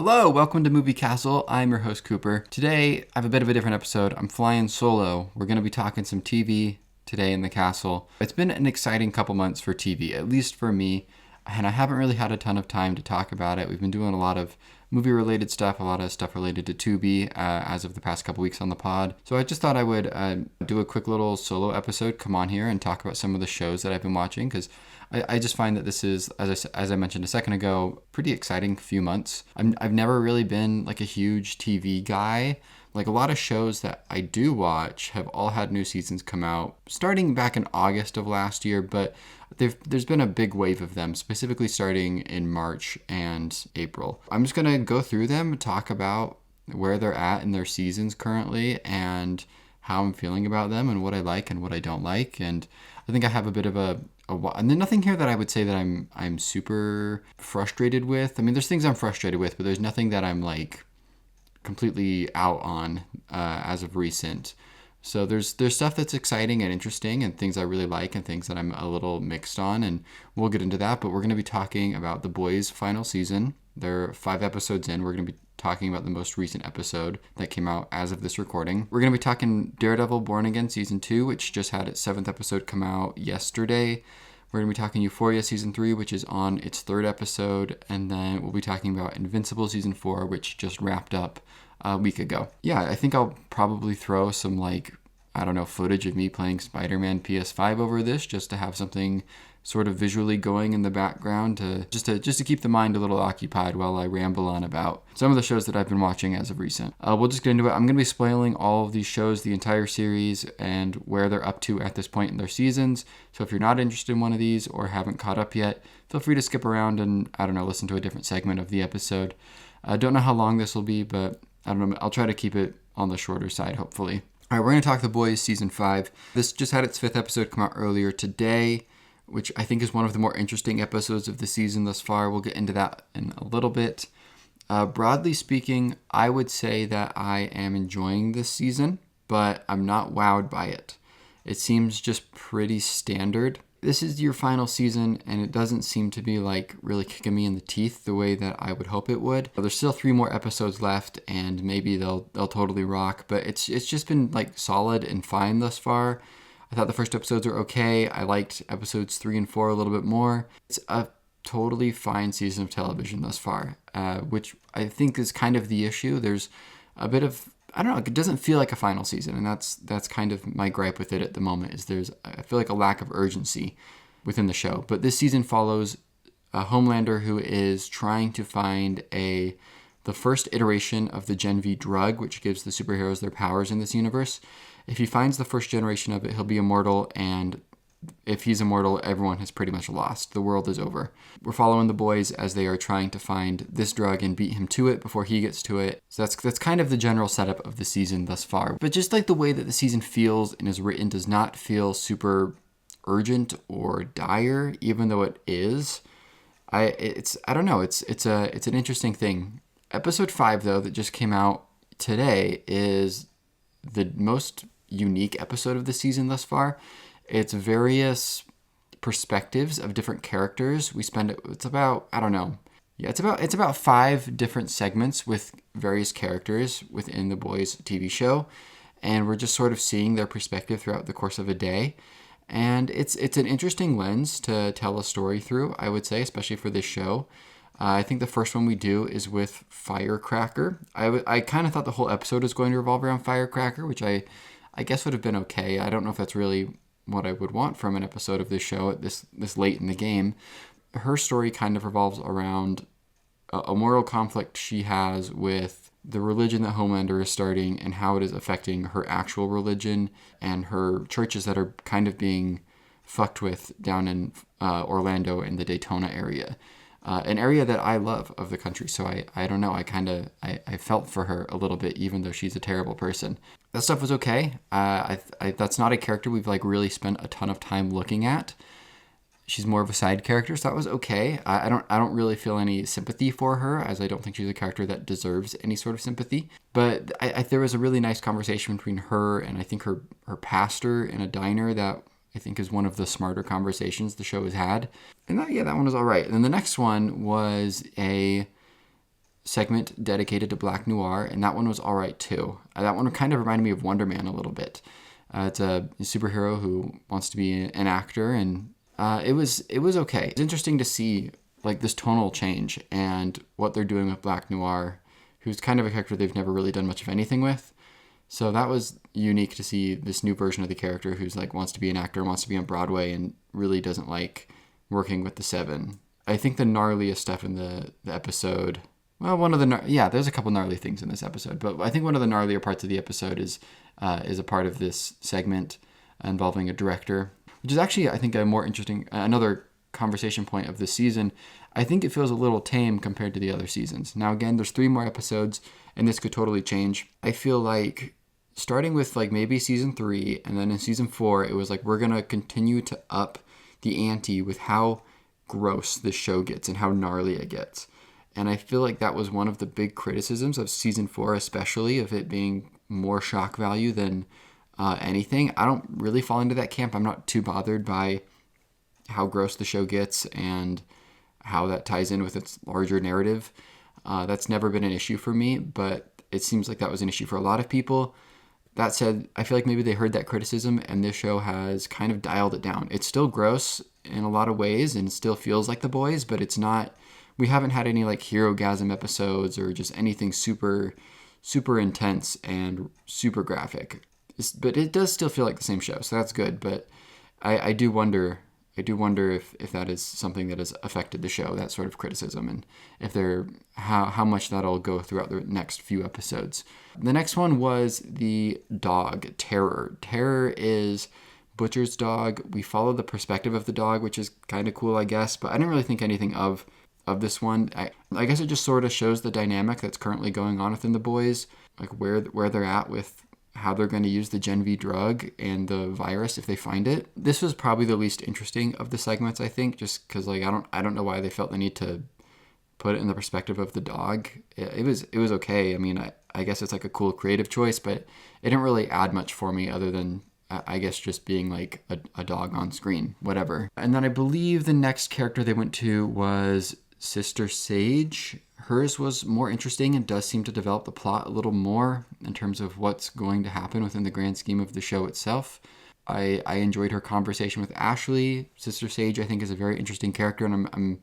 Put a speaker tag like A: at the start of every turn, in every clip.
A: Hello, welcome to Movie Castle. I'm your host, Cooper. Today, I have a bit of a different episode. I'm flying solo. We're going to be talking some TV today in the castle. It's been an exciting couple months for TV, at least for me, and I haven't really had a ton of time to talk about it. We've been doing a lot of movie-related stuff, a lot of stuff related to Tubi as of the past couple weeks on the pod. So I just thought I would do a quick little solo episode, come on here and talk about some of the shows that I've been watching, because I just find that this is, as I mentioned a second ago, pretty exciting few months. I've never really been like a huge TV guy. Like a lot of shows that I do watch have all had new seasons come out starting back in August of last year, but there's been a big wave of them, specifically starting in March and April. I'm just going to go through them, talk about where they're at in their seasons currently and how I'm feeling about them and what I like and what I don't like. And I think I have a bit of and then nothing here that I would say that I'm super frustrated with. I mean, there's things I'm frustrated with, but there's nothing that I'm like completely out on as of recent. So there's stuff that's exciting and interesting and things I really like and things that I'm a little mixed on, and we'll get into that. But we're going to be talking about The Boys' final season. They're 5 episodes in. We're going to be talking about the most recent episode that came out as of this recording. We're going to be talking Daredevil Born Again Season 2, which just had its 7th episode come out yesterday. We're going to be talking Euphoria Season 3, which is on its 3rd episode. And then we'll be talking about Invincible Season 4, which just wrapped up a week ago. Yeah, I think I'll probably throw some footage of me playing Spider-Man PS5 over this just to have something sort of visually going in the background to keep the mind a little occupied while I ramble on about some of the shows that I've been watching as of recent. We'll just get into it. I'm going to be spoiling all of these shows, the entire series, and where they're up to at this point in their seasons. So if you're not interested in one of these or haven't caught up yet, feel free to skip around and, listen to a different segment of the episode. I don't know how long this will be, but I don't know. I'll try to keep it on the shorter side, hopefully. All right, we're going to talk The Boys Season 5. This just had its 5th episode come out earlier today, which I think is one of the more interesting episodes of the season thus far. We'll get into that in a little bit. Broadly speaking, I would say that I am enjoying this season, but I'm not wowed by it. It seems just pretty standard. This is your final season, and it doesn't seem to be like really kicking me in the teeth the way that I would hope it would. There's still 3 more episodes left, and maybe they'll totally rock. But it's just been like solid and fine thus far. I thought the first episodes were okay. I liked episodes 3 and 4 a little bit more. It's a totally fine season of television thus far, which I think is kind of the issue. There's a bit of, it doesn't feel like a final season, and that's kind of my gripe with it at the moment. I feel like a lack of urgency within the show. But this season follows a Homelander who is trying to find the first iteration of the Gen V drug, which gives the superheroes their powers in this universe. If he finds the first generation of it, he'll be immortal, and if he's immortal, everyone has pretty much lost. The world is over. We're following the boys as they are trying to find this drug and beat him to it before he gets to it. So that's kind of the general setup of the season thus far. But just like the way that the season feels and is written does not feel super urgent or dire, even though it is. It's an interesting thing. Episode 5, though, that just came out today is the most unique episode of the season thus far. It's various perspectives of different characters. It's about 5 different segments with various characters within the Boys TV show, and we're just sort of seeing their perspective throughout the course of a day. And it's an interesting lens to tell a story through, I would say, especially for this show. I think the first one we do is with Firecracker. I kind of thought the whole episode was going to revolve around Firecracker, which I guess would have been okay. I don't know if that's really what I would want from an episode of this show at this late in the game. Her story kind of revolves around a moral conflict she has with the religion that Homelander is starting and how it is affecting her actual religion and her churches that are kind of being fucked with down in Orlando in the Daytona area. An area that I love of the country. So I don't know, I felt for her a little bit, even though she's a terrible person. That stuff was okay. That's not a character we've really spent a ton of time looking at. She's more of a side character, so that was okay. I don't really feel any sympathy for her, as I don't think she's a character that deserves any sort of sympathy. But there was a really nice conversation between her and I think her pastor in a diner that I think is one of the smarter conversations the show has had. And that one was all right. And then the next one was a segment dedicated to Black Noir, and that one was all right too. That one kind of reminded me of Wonder Man a little bit. It's a superhero who wants to be an actor, and it was okay. It's interesting to see like this tonal change and what they're doing with Black Noir, who's kind of a character they've never really done much of anything with. So that was unique to see this new version of the character who's like wants to be an actor, wants to be on Broadway, and really doesn't like working with the Seven. I think the gnarliest stuff in the episode, well, there's a couple gnarly things in this episode, but I think one of the gnarlier parts of the episode is a part of this segment involving a director, which is actually, I think, a more interesting, another conversation point of this season. I think it feels a little tame compared to the other seasons. Now, again, there's 3 more episodes, and this could totally change. I feel like starting with like maybe season 3, and then in season 4, it was like we're going to continue to up the ante with how gross this show gets and how gnarly it gets. And I feel like that was one of the big criticisms of season 4, especially of it being more shock value than anything. I don't really fall into that camp. I'm not too bothered by how gross the show gets and how that ties in with its larger narrative. That's never been an issue for me, but it seems like that was an issue for a lot of people. That said, I feel like maybe they heard that criticism and this show has kind of dialed it down. It's still gross in a lot of ways and still feels like The Boys, but it's not, we haven't had any like hero-gasm episodes or just anything super, super intense and super graphic. But it does still feel like the same show, so that's good. But I do wonder if that is something that has affected the show, that sort of criticism, and if how much that'll go throughout the next few episodes. The next one was the dog, Terror. Terror is Butcher's dog. We follow the perspective of the dog, which is kind of cool, I guess, but I didn't really think anything of this one. I guess it just sort of shows the dynamic that's currently going on within the boys, like where they're at with how they're going to use the Gen V drug and the virus if they find it. This was probably the least interesting of the segments, I think, just because like I don't know why they felt the need to put it in the perspective of the dog. It was okay. I mean, I guess it's like a cool creative choice, but it didn't really add much for me other than I guess just being like a dog on screen, whatever. And then I believe the next character they went to was Sister Sage. Hers was more interesting and does seem to develop the plot a little more in terms of what's going to happen within the grand scheme of the show itself. I enjoyed her conversation with Ashley. Sister Sage, I think, is a very interesting character, and I'm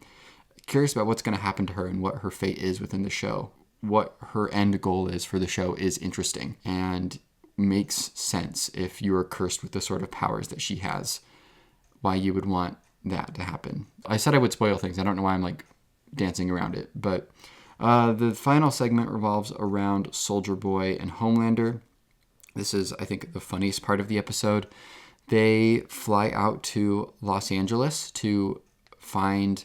A: curious about what's going to happen to her and what her fate is within the show. What her end goal is for the show is interesting and makes sense if you are cursed with the sort of powers that she has, why you would want that to happen. I said I would spoil things. I don't know why I'm like dancing around it, but the final segment revolves around Soldier Boy and Homelander. This is, I think, the funniest part of the episode. They fly out to Los Angeles to find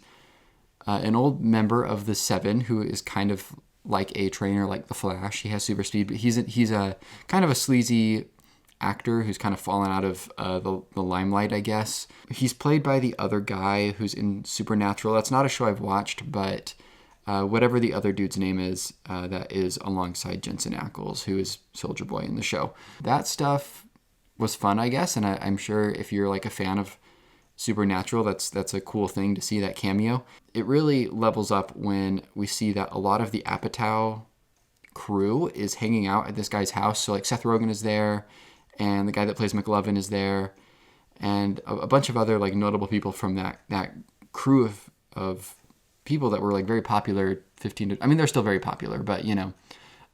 A: an old member of the Seven who is kind of like a trainer, like the Flash. He has super speed, but he's a kind of a sleazy actor who's kind of fallen out of the limelight, I guess. He's played by the other guy who's in Supernatural. That's not a show I've watched, but whatever the other dude's name is, that is alongside Jensen Ackles, who is Soldier Boy in the show. That stuff was fun, I guess, and I'm sure if you're like a fan of Supernatural, that's a cool thing to see that cameo. It really levels up when we see that a lot of the Apatow crew is hanging out at this guy's house. So like Seth Rogen is there, and the guy that plays McLovin is there, and a bunch of other like notable people from that crew of people that were like very popular they're still very popular, but you know,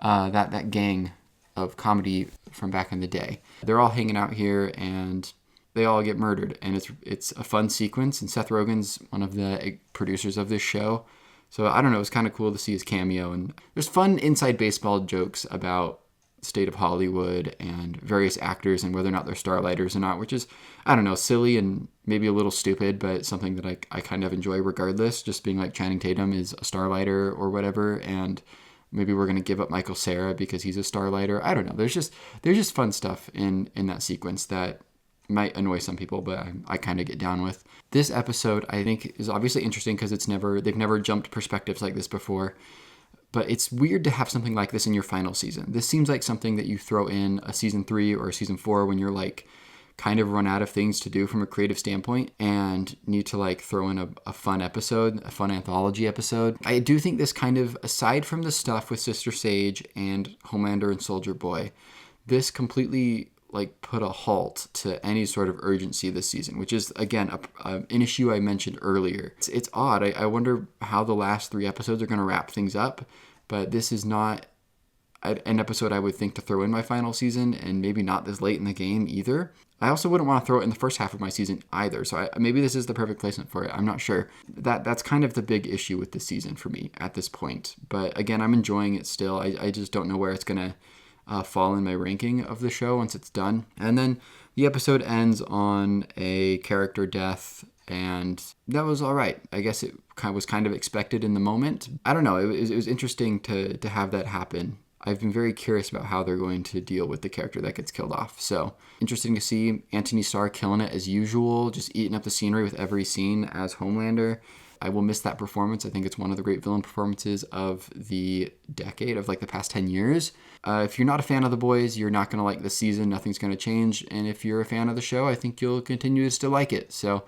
A: that gang of comedy from back in the day. They're all hanging out here and they all get murdered, and it's a fun sequence, and Seth Rogen's one of the producers of this show. So I don't know, it was kind of cool to see his cameo, and there's fun inside baseball jokes about the state of Hollywood and various actors and whether or not they're starlighters or not, which is, I don't know, silly and maybe a little stupid, but something that I kind of enjoy regardless, just being like Channing Tatum is a starlighter or whatever, and maybe we're going to give up Michael Cera because he's a starlighter. I don't know. There's just fun stuff in that sequence that might annoy some people, but I kind of get down with. This episode, I think, is obviously interesting because they've never jumped perspectives like this before. But it's weird to have something like this in your final season. This season like something that you throw in a season 3 or a season 4 when you're like kind of run out of things to do from a creative standpoint and need to like throw in a fun episode, a fun anthology episode. I do think this kind of, aside from the stuff with Sister Sage and Homelander and Soldier Boy, this completely like put a halt to any sort of urgency this season, which is again an issue I mentioned earlier. It's odd. I wonder how the last 3 episodes are going to wrap things up, but this is not an episode I would think to throw in my final season, and maybe not this late in the game either. I also wouldn't want to throw it in the first half of my season either, so maybe this is the perfect placement for it. I'm not sure. That's kind of the big issue with this season for me at this point. But again, I'm enjoying it still. I just don't know where it's going to fall in my ranking of the show once it's done. And then the episode ends on a character death, and that was all right. I guess it was kind of expected in the moment. I don't know. It was interesting to have that happen. I've been very curious about how they're going to deal with the character that gets killed off. So interesting to see Anthony Starr killing it as usual, just eating up the scenery with every scene as Homelander. I will miss that performance. I think it's one of the great villain performances of the decade, of like the past 10 years. If you're not a fan of The Boys, you're not going to like this season. Nothing's going to change. And if you're a fan of the show, I think you'll continue to still like it. So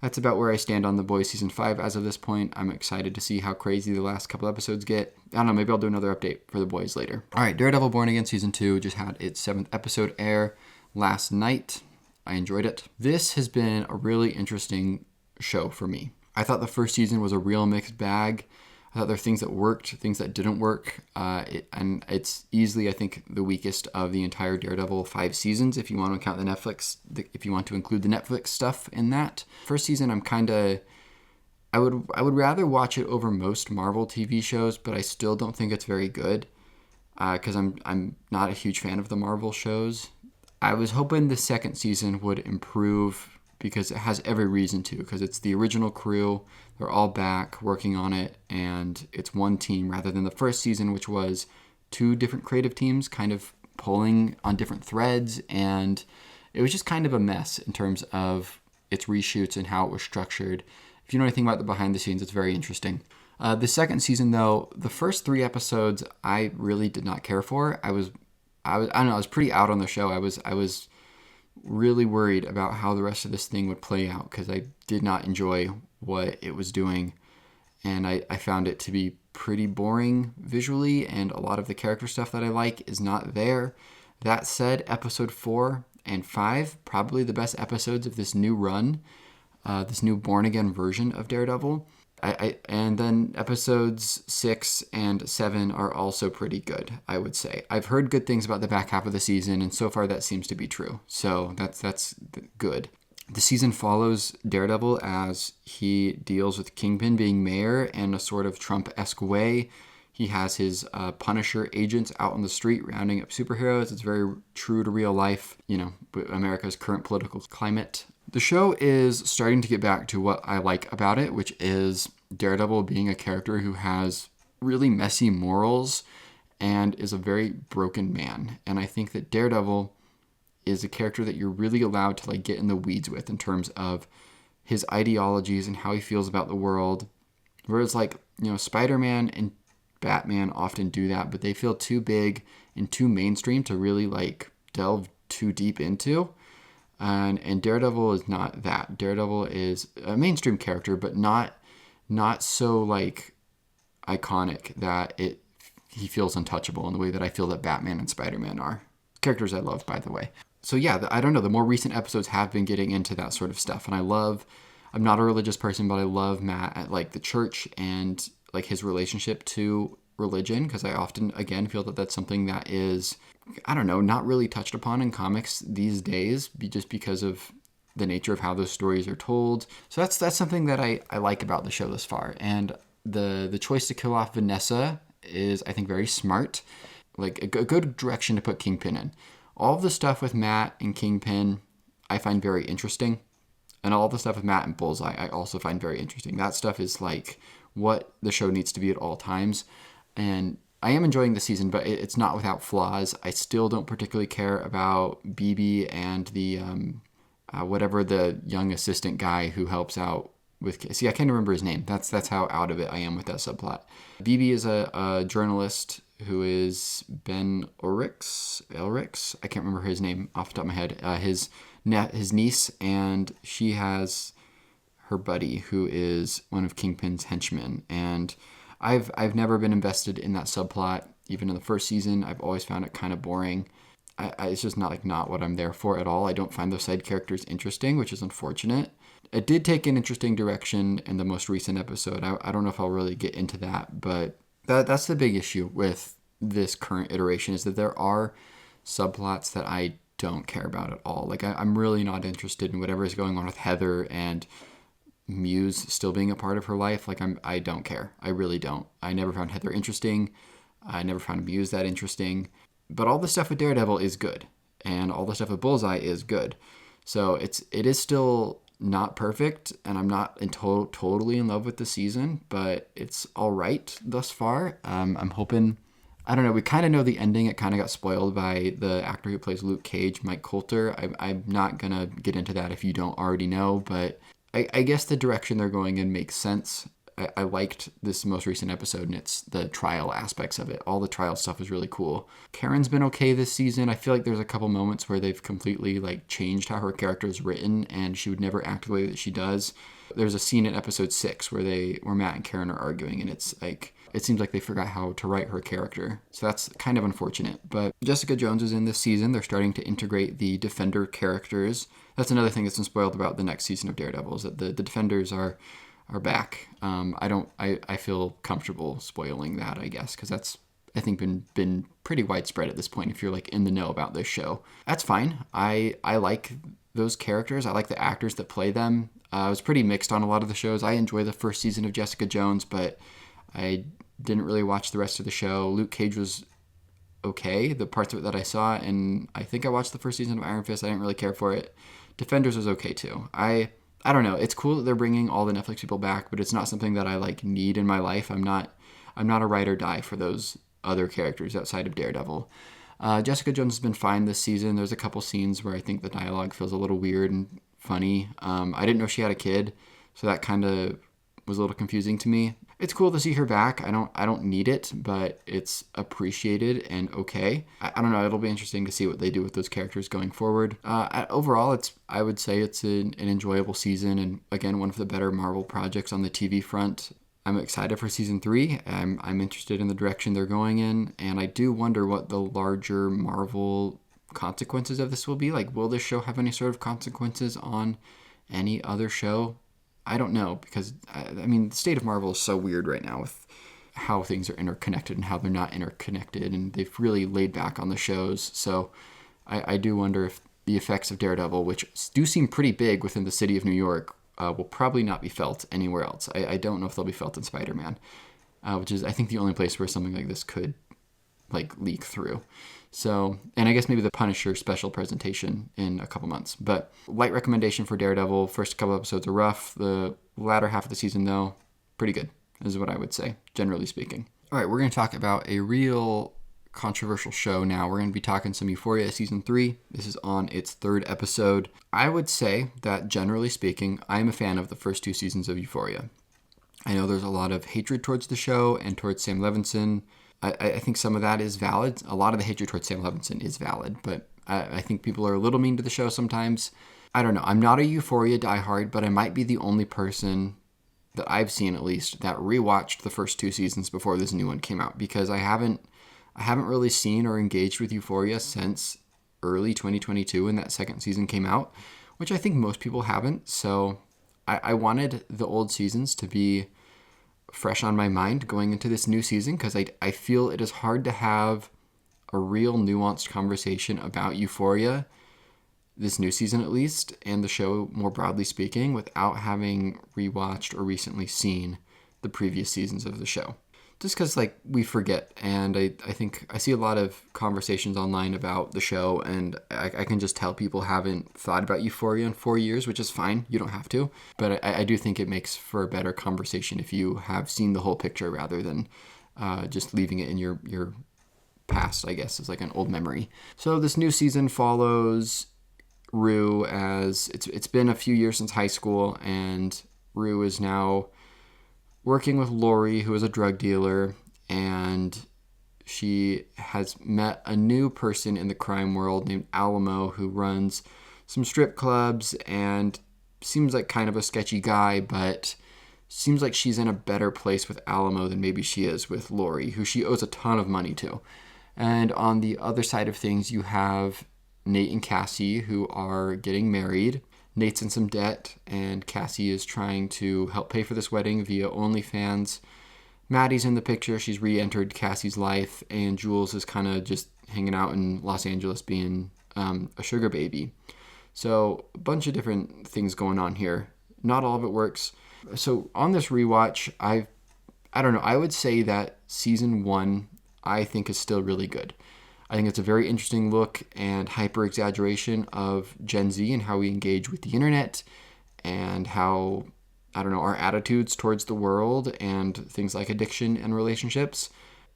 A: that's about where I stand on The Boys Season 5 as of this point. I'm excited to see how crazy the last couple episodes get. I don't know, maybe I'll do another update for The Boys later. All right, Daredevil Born Again Season 2 just had its 7th episode air last night. I enjoyed it. This has been a really interesting show for me. I thought the first season was a real mixed bag. I thought there were things that worked, things that didn't work. And it's easily, I think, the weakest of the entire Daredevil 5 seasons, if you want to count if you want to include the Netflix stuff in that. First season, I would rather watch it over most Marvel TV shows, but I still don't think it's very good, because I'm not a huge fan of the Marvel shows. I was hoping the second season would improve, because it has every reason to, because it's the original crew. They're all back working on it, and it's one team rather than the first season, which was 2 different creative teams kind of pulling on different threads, and it was just kind of a mess in terms of its reshoots and how it was structured. If you know anything about the behind the scenes, it's very interesting. The second season, though, the first 3 episodes I really did not care for. I don't know, I was pretty out on the show. I was really worried about how the rest of this thing would play out, because I did not enjoy what it was doing, and I found it to be pretty boring visually, and a lot of the character stuff that I like is not there. That said, episode 4 and 5, probably the best episodes of this new run, this new Born Again version of Daredevil. And then episodes 6 and 7 are also pretty good, I would say. I've heard good things about the back half of the season, and so far that seems to be true. So that's good. The season follows Daredevil as he deals with Kingpin being mayor in a sort of Trump-esque way. He has his Punisher agents out on the street rounding up superheroes. It's very true to real life, America's current political climate. The show is starting to get back to what I like about it, which is Daredevil being a character who has really messy morals and is a very broken man. And I think that Daredevil is a character that you're really allowed to get in the weeds with in terms of his ideologies and how he feels about the world. Whereas Spider-Man and Batman often do that, but they feel too big and too mainstream to really delve too deep into. And Daredevil is not that. Daredevil is a mainstream character, but not so iconic that he feels untouchable in the way that I feel that Batman and Spider-Man are. Characters I love, by the way. So yeah, I don't know. The more recent episodes have been getting into that sort of stuff, and I'm not a religious person, but I love Matt at the church and his relationship to religion, because I often again feel that that's something that is, I don't know, not really touched upon in comics these days, just because of the nature of how those stories are told. So that's something that I like about the show thus far. And the choice to kill off Vanessa is, I think, very smart. A good direction to put Kingpin in. All of the stuff with Matt and Kingpin I find very interesting. And all the stuff with Matt and Bullseye I also find very interesting. That stuff is what the show needs to be at all times. And I am enjoying the season, but it's not without flaws. I still don't particularly care about BB and the whatever the young assistant guy who helps out with. See, I can't remember his name. That's how out of it I am with that subplot. BB is a journalist who is Ben Elrix. I can't remember his name off the top of my head. His his niece, and she has her buddy who is one of Kingpin's henchmen. And I've never been invested in that subplot. Even in the first season, I've always found it kind of boring. It's just not what I'm there for at all. I don't find those side characters interesting, which is unfortunate. It did take an interesting direction in the most recent episode. I don't know if I'll really get into that, but that's the big issue with this current iteration, is that there are subplots that I don't care about at all. Like, I'm really not interested in whatever is going on with Heather and Muse still being a part of her life. Like, I don't care. I really don't. I never found Heather interesting. I never found Muse that interesting. But all the stuff with Daredevil is good, and all the stuff with Bullseye is good. So it is still not perfect, and I'm not totally in love with the season, but it's all right thus far. I'm hoping, I don't know, we kind of know the ending. It kind of got spoiled by the actor who plays Luke Cage, Mike Coulter. I'm not going to get into that if you don't already know, but I guess the direction they're going in makes sense. I liked this most recent episode, and it's the trial aspects of it. All the trial stuff is really cool. Karen's been okay this season. I feel like there's a couple moments where they've completely changed how her character is written, and she would never act the way that she does. There's a scene in episode 6 where Matt and Karen are arguing, and it's like, it seems like they forgot how to write her character. So that's kind of unfortunate. But Jessica Jones is in this season. They're starting to integrate the Defender characters. That's another thing that's been spoiled about the next season of Daredevil, is that the Defenders are back. I feel comfortable spoiling that, I guess, because that's, I think, been pretty widespread at this point if you're in the know about this show. That's fine. I like those characters. I like the actors that play them. I was pretty mixed on a lot of the shows. I enjoy the first season of Jessica Jones, but I didn't really watch the rest of the show. Luke Cage was okay, the parts of it that I saw, and I think I watched the first season of Iron Fist. I didn't really care for it. Defenders was okay too. I don't know. It's cool that they're bringing all the Netflix people back, but it's not something that I need in my life. I'm not a ride or die for those other characters outside of Daredevil. Jessica Jones has been fine this season. There's a couple scenes where I think the dialogue feels a little weird and funny. I didn't know she had a kid, so that kind of was a little confusing to me. It's cool to see her back. I don't need it, but it's appreciated and okay. I don't know. It'll be interesting to see what they do with those characters going forward. Overall, I would say it's an enjoyable season, and again, one of the better Marvel projects on the TV front. I'm excited for season 3. I'm interested in the direction they're going in, and I do wonder what the larger Marvel consequences of this will be. Will this show have any sort of consequences on any other show? I don't know, because, the state of Marvel is so weird right now with how things are interconnected and how they're not interconnected, and they've really laid back on the shows. So I do wonder if the effects of Daredevil, which do seem pretty big within the city of New York, will probably not be felt anywhere else. I don't know if they'll be felt in Spider-Man, which is, I think, the only place where something like this could leak through. So, and I guess maybe the Punisher special presentation in a couple months. But light recommendation for Daredevil. First couple episodes are rough. The latter half of the season, though, pretty good, is what I would say, generally speaking. All right, we're going to talk about a real controversial show now. We're going to be talking some Euphoria season 3. This is on its 3rd episode. I would say that, generally speaking, I'm a fan of the first 2 seasons of Euphoria. I know there's a lot of hatred towards the show and towards Sam Levinson. I think some of that is valid. A lot of the hatred towards Sam Levinson is valid, but I think people are a little mean to the show sometimes. I don't know. I'm not a Euphoria diehard, but I might be the only person that I've seen, at least, that rewatched the first 2 seasons before this new one came out, because I haven't really seen or engaged with Euphoria since early 2022 when that second season came out, which I think most people haven't. So I wanted the old seasons to be fresh on my mind going into this new season, because I feel it is hard to have a real nuanced conversation about Euphoria, this new season at least, and the show more broadly speaking, without having rewatched or recently seen the previous seasons of the show. Just because we forget, and I think I see a lot of conversations online about the show, and I can just tell people haven't thought about Euphoria in 4 years, which is fine. You don't have to. But I do think it makes for a better conversation if you have seen the whole picture rather than just leaving it in your past, I guess, as an old memory. So this new season follows Rue as it's been a few years since high school, and Rue is now working with Lori, who is a drug dealer, and she has met a new person in the crime world named Alamo, who runs some strip clubs and seems like kind of a sketchy guy, but seems like she's in a better place with Alamo than maybe she is with Lori, who she owes a ton of money to. And on the other side of things, you have Nate and Cassie, who are getting married. Nate's in some debt, and Cassie is trying to help pay for this wedding via OnlyFans. Maddie's in the picture. She's re-entered Cassie's life, and Jules is kind of just hanging out in Los Angeles being a sugar baby. So a bunch of different things going on here. Not all of it works. So on this rewatch, I don't know. I would say that season 1, I think, is still really good. I think it's a very interesting look and hyper exaggeration of Gen Z and how we engage with the internet and how, I don't know, our attitudes towards the world and things like addiction and relationships.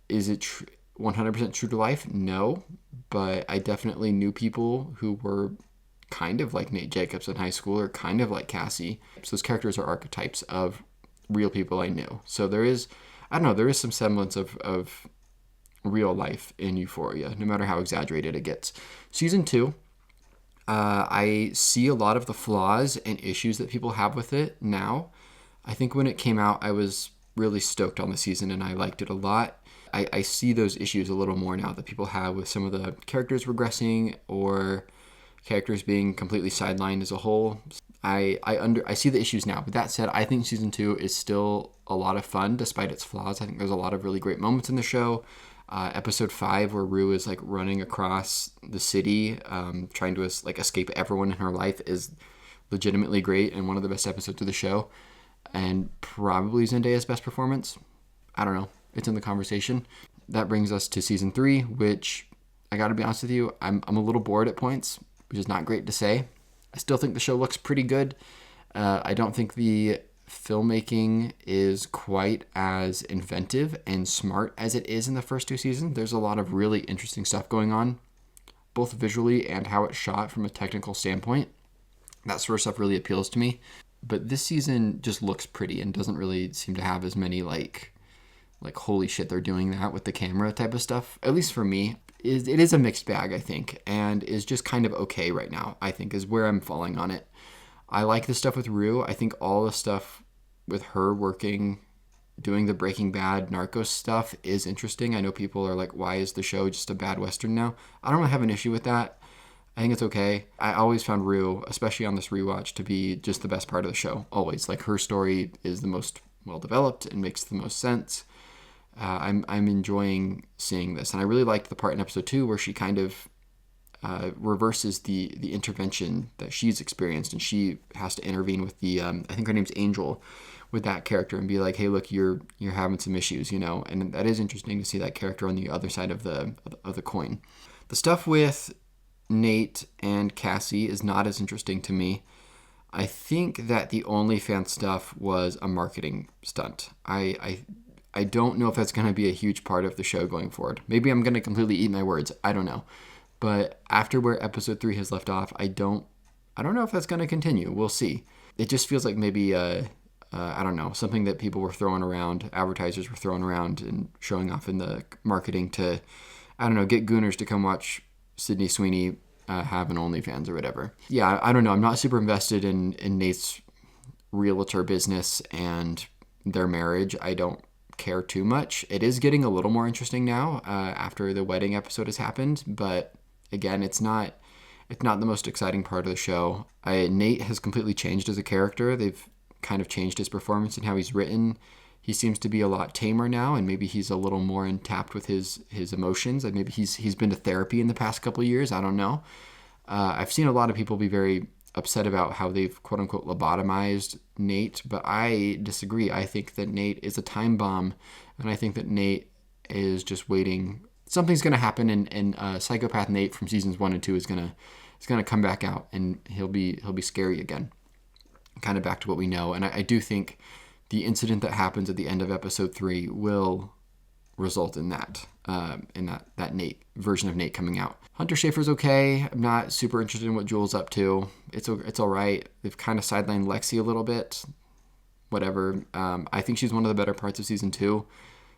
A: Is it 100% true to life? No, but I definitely knew people who were kind of like Nate Jacobs in high school or kind of like Cassie. So those characters are archetypes of real people I knew. So there is some semblance of real life in Euphoria, no matter how exaggerated it gets. Season 2, I see a lot of the flaws and issues that people have with it now. I think when it came out, I was really stoked on the season and I liked it a lot. I see those issues a little more now that people have with some of the characters regressing or characters being completely sidelined as a whole. I see the issues now. But that said, I think season 2 is still a lot of fun despite its flaws. I think there's a lot of really great moments in the show. Episode 5, where Rue is like running across the city, trying to escape everyone in her life, is legitimately great and one of the best episodes of the show, and probably Zendaya's best performance. I don't know. It's in the conversation. That brings us to season 3, which I got to be honest with you, I'm a little bored at points, which is not great to say. I still think the show looks pretty good. I don't think the filmmaking is quite as inventive and smart as it is in the first 2 seasons. There's a lot of really interesting stuff going on, both visually and how it's shot from a technical standpoint. That sort of stuff really appeals to me. But this season just looks pretty and doesn't really seem to have as many like holy shit, they're doing that with the camera type of stuff. At least for me, it is a mixed bag, I think, and is just kind of okay right now, I think, is where I'm falling on it. I like the stuff with Rue. I think all the stuff with her working, doing the Breaking Bad Narcos stuff is interesting. I know people are like, why is the show just a bad Western now? I don't really have an issue with that. I think it's okay. I always found Rue, especially on this rewatch, to be just the best part of the show. Always. Like, her story is the most well-developed and makes the most sense. I'm enjoying seeing this. And I really liked the part in episode 2 where she kind of reverses the intervention that she's experienced, and she has to intervene with the I think her name's Angel, with that character, and be like, hey, look, you're having some issues, you know. And that is interesting to see that character on the other side of the coin. The stuff with Nate and Cassie is not as interesting to me. I think that the OnlyFans stuff was a marketing stunt. I don't know if that's going to be a huge part of the show going forward. Maybe I'm going to completely eat my words. I don't know. But after where episode 3 has left off, I don't know if that's going to continue. We'll see. It just feels like maybe, I don't know, something that people were throwing around, advertisers were throwing around and showing off in the marketing to, I don't know, get gooners to come watch Sydney Sweeney have an OnlyFans or whatever. Yeah, I don't know. I'm not super invested in Nate's realtor business and their marriage. I don't care too much. It is getting a little more interesting now after the wedding episode has happened, but again, it's not the most exciting part of the show. Nate has completely changed as a character. They've kind of changed his performance and how he's written. He seems to be a lot tamer now, and maybe he's a little more in tapped with his emotions. Like maybe he's been to therapy in the past couple of years. I don't know. I've seen a lot of people be very upset about how they've quote unquote lobotomized Nate, but I disagree. I think that Nate is a time bomb, and I think that Nate is just waiting. Something's going to happen, and psychopath Nate from seasons 1 and 2 is gonna come back out, and he'll be scary again, kind of back to what we know. And I do think the incident that happens at the end of episode 3 will result in that Nate version of Nate coming out. Hunter Schafer's okay. I'm not super interested in what Jules up to. It's all right. They've kind of sidelined Lexi a little bit. Whatever. I think she's one of the better parts of season 2.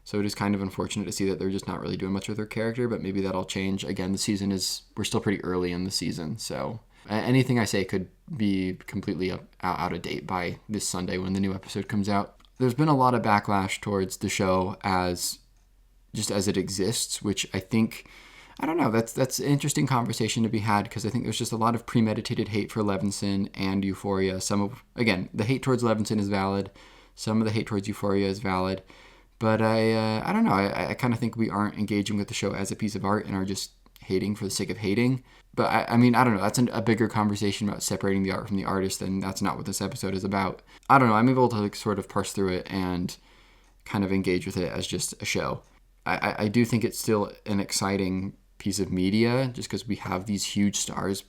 A: So it is kind of unfortunate to see that they're just not really doing much with her character, but maybe that'll change. Again, we're still pretty early in the season, so Anything I say could be completely out of date by this Sunday when the new episode comes out. There's been a lot of backlash towards the show as it exists, which I think, I don't know, that's an interesting conversation to be had, because I think there's just a lot of premeditated hate for Levinson and Euphoria. Again, the hate towards Levinson is valid. Some of the hate towards Euphoria is valid. But I don't know. I kind of think we aren't engaging with the show as a piece of art and are just hating for the sake of hating. But I mean, I don't know. That's a bigger conversation about separating the art from the artist, and that's not what this episode is about. I don't know. I'm able to like sort of parse through it and kind of engage with it as just a show. I do think it's still an exciting piece of media just because we have these huge stars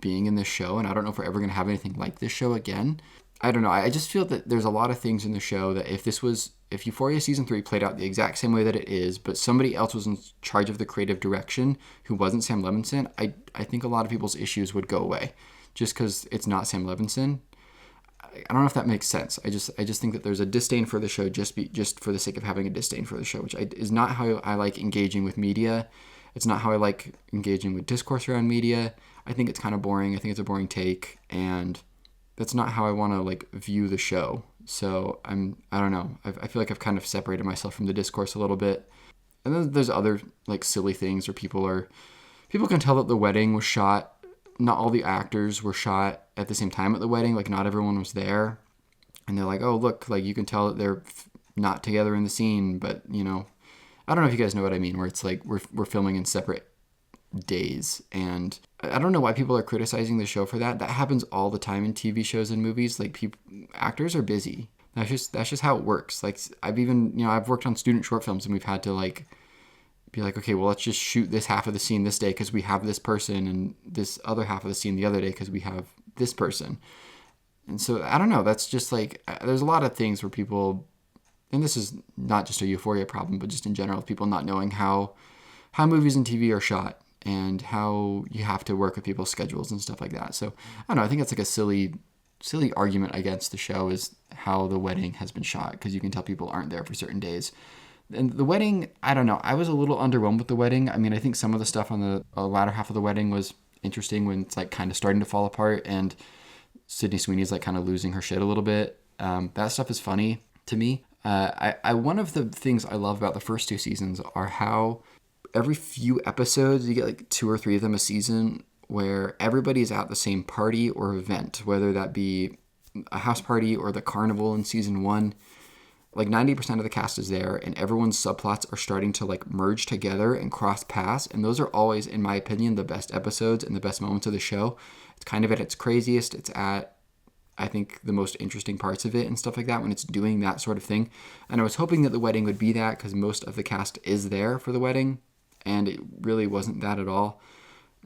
A: being in this show, and I don't know if we're ever going to have anything like this show again. I don't know. I just feel that there's a lot of things in the show that if Euphoria Season 3 played out the exact same way that it is, but somebody else was in charge of the creative direction who wasn't Sam Levinson, I think a lot of people's issues would go away just because it's not Sam Levinson. I don't know if that makes sense. I just think that there's a disdain for the show just for the sake of having a disdain for the show, which is not how I like engaging with media. It's not how I like engaging with discourse around media. I think it's kind of boring. I think it's a boring take, and that's not how I want to like view the show. So I don't know. I feel like I've kind of separated myself from the discourse a little bit. And then there's other like silly things where people can tell that the wedding was shot. Not all the actors were shot at the same time at the wedding. Like not everyone was there. And they're like, oh, look, like you can tell that they're not together in the scene. But, you know, I don't know if you guys know what I mean, where it's like we're filming in separate days. And I don't know why people are criticizing the show for that. That happens all the time in TV shows and movies. Like actors are busy. That's just how it works. Like I've worked on student short films, and we've had to like be like, okay, well, let's just shoot this half of the scene this day because we have this person, and this other half of the scene the other day because we have this person. And so I don't know. That's just like, there's a lot of things where people, and this is not just a Euphoria problem, but just in general, people not knowing how movies and TV are shot and how you have to work with people's schedules and stuff like that. So I don't know. I think that's like a silly argument against the show is how the wedding has been shot, because you can tell people aren't there for certain days. And the wedding, I don't know. I was a little underwhelmed with the wedding. I mean, I think some of the stuff on the latter half of the wedding was interesting when it's like kind of starting to fall apart and Sydney Sweeney's like kind of losing her shit a little bit. That stuff is funny to me. One of the things I love about the first two seasons are how every few episodes, you get like 2 or 3 of them a season, where everybody's at the same party or event, whether that be a house party or the carnival in season 1. Like 90% of the cast is there, and everyone's subplots are starting to like merge together and cross paths. And those are always, in my opinion, the best episodes and the best moments of the show. It's kind of at its craziest. It's at, I think, the most interesting parts of it and stuff like that when it's doing that sort of thing. And I was hoping that the wedding would be that, because most of the cast is there for the wedding, and it really wasn't that at all.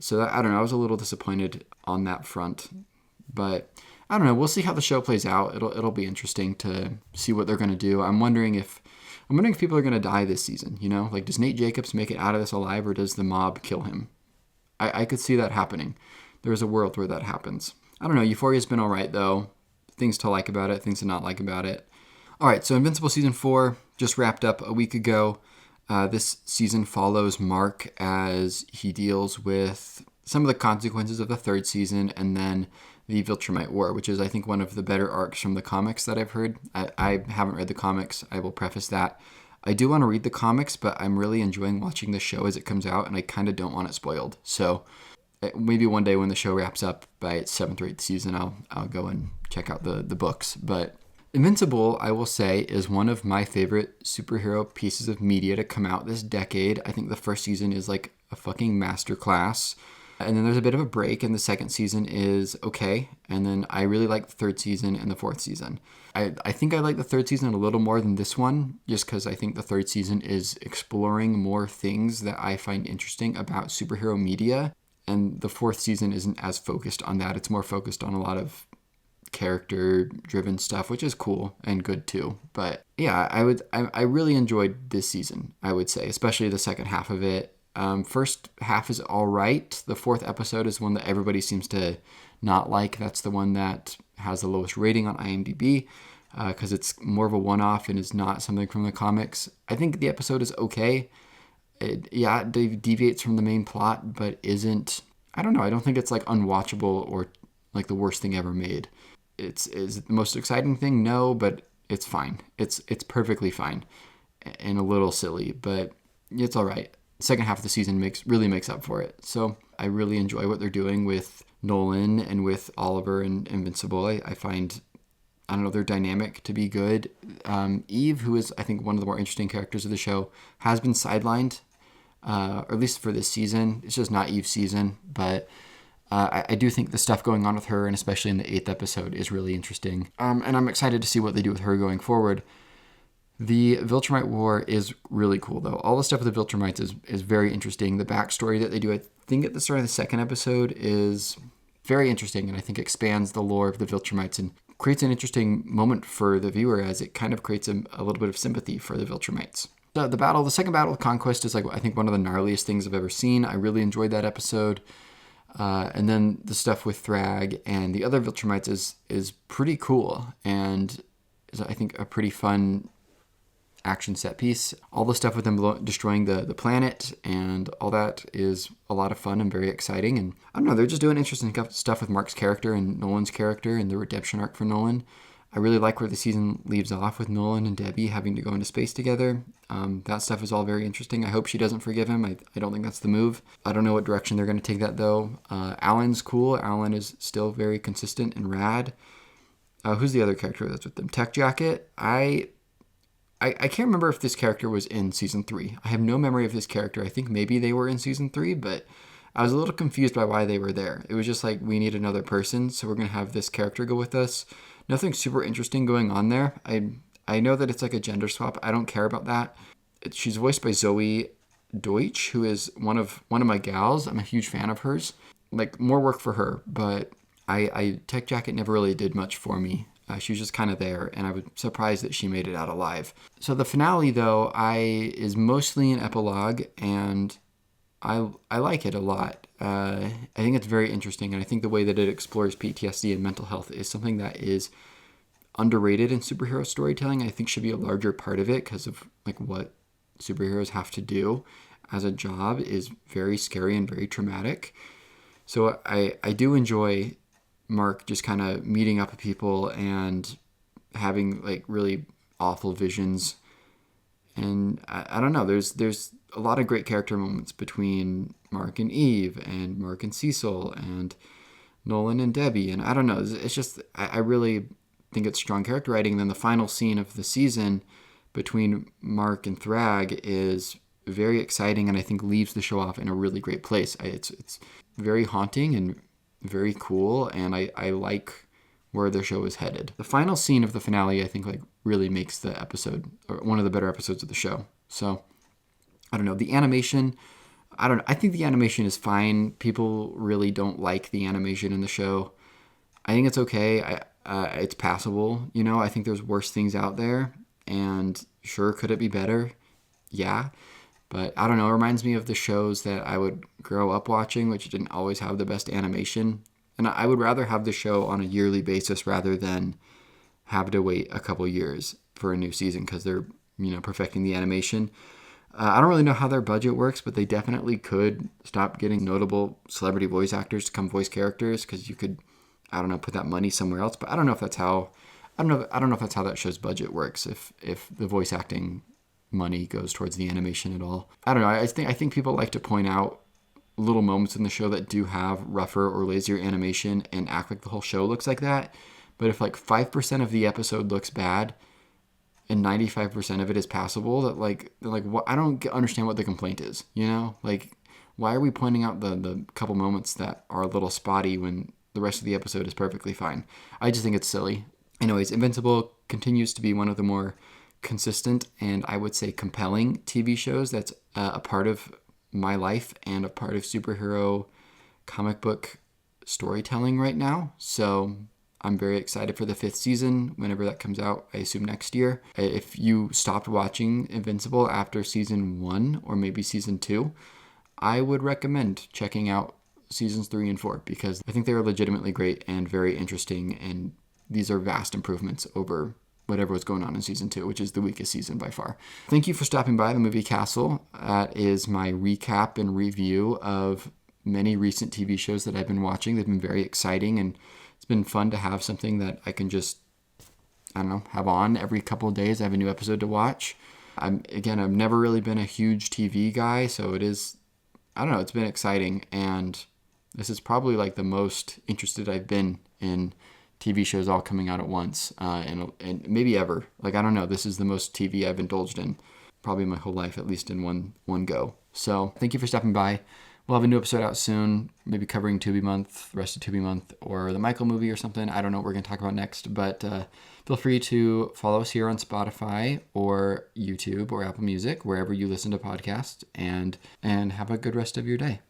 A: So I don't know. I was a little disappointed on that front, but I don't know. We'll see how the show plays out. It'll be interesting to see what they're going to do. I'm wondering if people are going to die this season, you know? Like, does Nate Jacobs make it out of this alive, or does the mob kill him? I could see that happening. There's a world where that happens. I don't know. Euphoria's been all right, though. Things to like about it, things to not like about it. All right, so Invincible Season 4 just wrapped up a week ago. This season follows Mark as he deals with some of the consequences of the third season, and then the Viltrumite War, which is, I think, one of the better arcs from the comics that I've heard. I haven't read the comics. I will preface that. I do want to read the comics, but I'm really enjoying watching the show as it comes out, and I kind of don't want it spoiled. So maybe one day when the show wraps up by its 7th or 8th season, I'll go and check out the books. But Invincible, I will say, is one of my favorite superhero pieces of media to come out this decade. I think the first season is like a fucking masterclass. And then there's a bit of a break, and the second season is okay. And then I really like the third season and the fourth season. I think I like the third season a little more than this one, just because I think the third season is exploring more things that I find interesting about superhero media. And the fourth season isn't as focused on that. It's more focused on a lot of character-driven stuff, which is cool and good too. But yeah, I really enjoyed this season, I would say, especially the second half of it. First half is all right. The fourth episode is one that everybody seems to not like. That's the one that has the lowest rating on IMDb because it's more of a one-off and is not something from the comics. I think the episode is okay. It deviates from the main plot, but isn't I don't know. I don't think it's like unwatchable or like the worst thing ever made. Is it the most exciting thing? No, but it's fine. It's perfectly fine and a little silly, but it's all right. Second half of the season really makes up for it. So I really enjoy what they're doing with Nolan and with Oliver and Invincible. I find, I don't know, their dynamic to be good. Eve, who is I think one of the more interesting characters of the show, has been sidelined, or at least for this season. It's just not Eve's season, but I do think the stuff going on with her, and especially in the 8th episode, is really interesting. And I'm excited to see what they do with her going forward. The Viltrumite War is really cool, though. All the stuff with the Viltrumites is very interesting. The backstory that they do, I think at the start of the 2nd episode, is very interesting, and I think expands the lore of the Viltrumites and creates an interesting moment for the viewer, as it kind of creates a little bit of sympathy for the Viltrumites. The second battle of Conquest is, like, I think one of the gnarliest things I've ever seen. I really enjoyed that episode. And then the stuff with Thrag and the other Viltrumites is pretty cool, and is, I think, a pretty fun action set piece. All the stuff with them destroying the planet and all that is a lot of fun and very exciting. And I don't know, they're just doing interesting stuff with Mark's character and Nolan's character and the redemption arc for Nolan. I really like where the season leaves off with Nolan and Debbie having to go into space together. That stuff is all very interesting. I hope she doesn't forgive him. I don't think that's the move. I don't know what direction they're going to take that, though. Alan's cool. Alan is still very consistent and rad. Who's the other character that's with them? Tech Jacket. I can't remember if this character was in season 3. I have no memory of this character. I think maybe they were in season 3, but I was a little confused by why they were there. It was just like, we need another person, so we're going to have this character go with us. Nothing super interesting going on there. I know that it's like a gender swap. I don't care about that. She's voiced by Zoe Deutsch, who is one of my gals. I'm a huge fan of hers. Like, more work for her, but Tech Jacket never really did much for me. She was just kind of there, and I was surprised that she made it out alive. So the finale, though, is mostly an epilogue, and I like it a lot. I think it's very interesting, and I think the way that it explores PTSD and mental health is something that is underrated in superhero storytelling. I think should be a larger part of it, because of like what superheroes have to do as a job is very scary and very traumatic. So I do enjoy Mark just kind of meeting up with people and having like really awful visions. And I don't know, there's a lot of great character moments between Mark and Eve and Mark and Cecil and Nolan and Debbie. And I don't know, it's just, I really think it's strong character writing. And then the final scene of the season between Mark and Thrag is very exciting, and I think leaves the show off in a really great place. It's very haunting and very cool, and I like where the show is headed. The final scene of the finale, I think, like really makes the episode, or one of the better episodes of the show. So I don't know, the animation, I think the animation is fine. People really don't like the animation in the show. I think it's okay. It's passable. You know, I think there's worse things out there, and sure, could it be better? Yeah. But I don't know, it reminds me of the shows that I would grow up watching, which didn't always have the best animation. And I would rather have the show on a yearly basis rather than have to wait a couple years for a new season, because they're, perfecting the animation. I don't really know how their budget works, but they definitely could stop getting notable celebrity voice actors to come voice characters, because you could, put that money somewhere else. But I don't know if that's how that show's budget works, if the voice acting money goes towards the animation at all. I don't know. I think people like to point out little moments in the show that do have rougher or lazier animation and act like the whole show looks like that. But if like 5% of the episode looks bad and 95% of it is passable, that what, I don't understand what the complaint is. Like, why are we pointing out the couple moments that are a little spotty when the rest of the episode is perfectly fine? I just think it's silly. Anyways, Invincible continues to be one of the more consistent and I would say compelling TV shows that's a part of my life and a part of superhero comic book storytelling right now. So I'm very excited for the 5th season whenever that comes out, I assume next year. If you stopped watching Invincible after season 1 or maybe season 2, I would recommend checking out seasons 3 and 4, because I think they are legitimately great and very interesting, and these are vast improvements over whatever was going on in season 2, which is the weakest season by far. Thank you for stopping by the Movie Castle. That is my recap and review of many recent TV shows that I've been watching. They've been very exciting, and it's been fun to have something that I can just, I don't know, have on every couple of days. I have a new episode to watch. I've never really been a huge TV guy, so it is, I don't know, it's been exciting, and this is probably like the most interested I've been in TV shows all coming out at once, and maybe ever. Like, I don't know, this is the most TV I've indulged in probably my whole life, at least in one go. So thank you for stopping by. We'll have a new episode out soon, maybe covering Tubi Month, the rest of Tubi Month, or the Michael movie or something. I don't know what we're going to talk about next, but feel free to follow us here on Spotify or YouTube or Apple Music, wherever you listen to podcasts, and have a good rest of your day.